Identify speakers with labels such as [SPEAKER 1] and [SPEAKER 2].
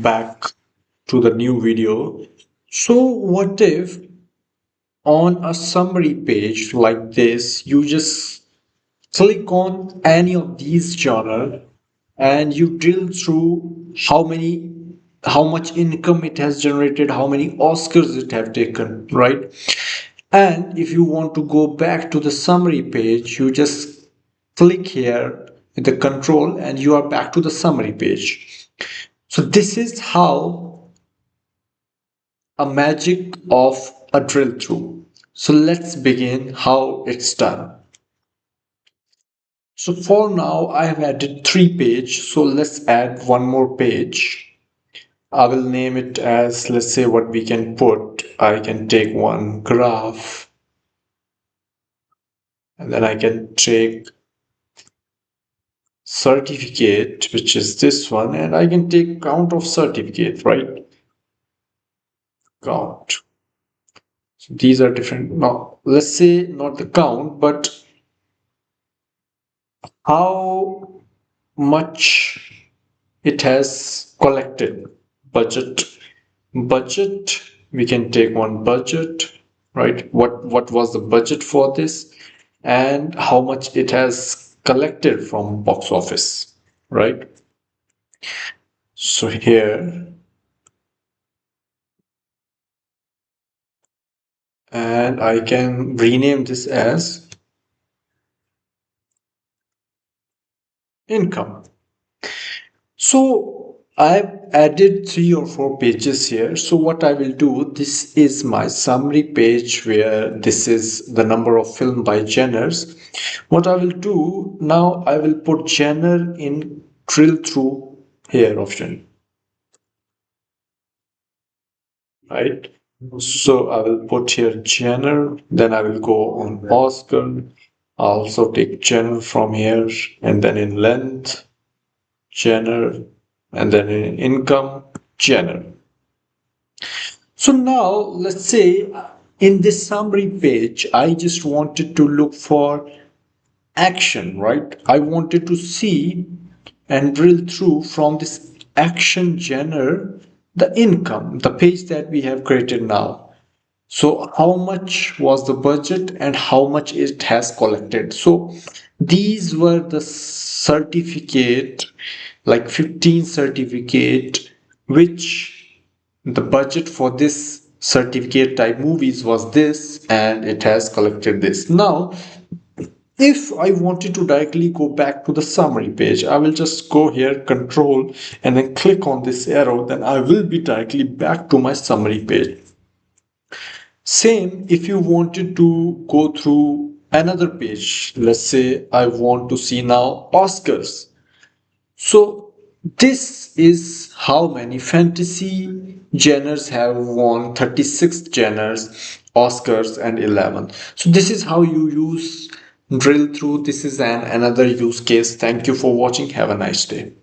[SPEAKER 1] welcome back to the new video. So what if on a summary page like this, you just click on any of these genre and you drill through how much income it has generated, how many Oscars it have taken, right? And if you want to go back to the summary page, you just click here with the control and you are back to the summary page. So this is how a magic of a drill through. So let's begin how it's done. So for now I have added 3 pages. So let's add one more page. I will name it as, let's say what we can put. I can take one graph and then I can take certificate, which is this one, and I can take count of certificate, right? Count. So these are different. Now let's say not the count, but how much it has collected. Budget, we can take one budget, right? What was the budget for this, and how much it has collected from box office, right? So here, and I can rename this as income. So I've added 3 or 4 pages here. So what I will do, this is my summary page where this is the number of film by genres. What I will do now, I will put genre in drill through here option, right? So I will put here genre, then I will go on Oscar. I'll also take genre from here, and then in length, genre, and then in income, genre. So now let's say in this summary page, I just wanted to look for action, right? I wanted to see and drill through from this action genre the income, the page that we have created now. So how much was the budget and how much it has collected? So these were the certificate, like 15 certificate, which the budget for this certificate type movies was this, and it has collected this. Now if I wanted to directly go back to the summary page, I will just go here, control, and then click on this arrow, then I will be directly back to my summary page. Same if you wanted to go through another page. Let's say I want to see now Oscars. So this is how many fantasy genres have won 36 genres, Oscars and 11. So this is how you use drill through. This is another use case. Thank you for watching. Have a nice day.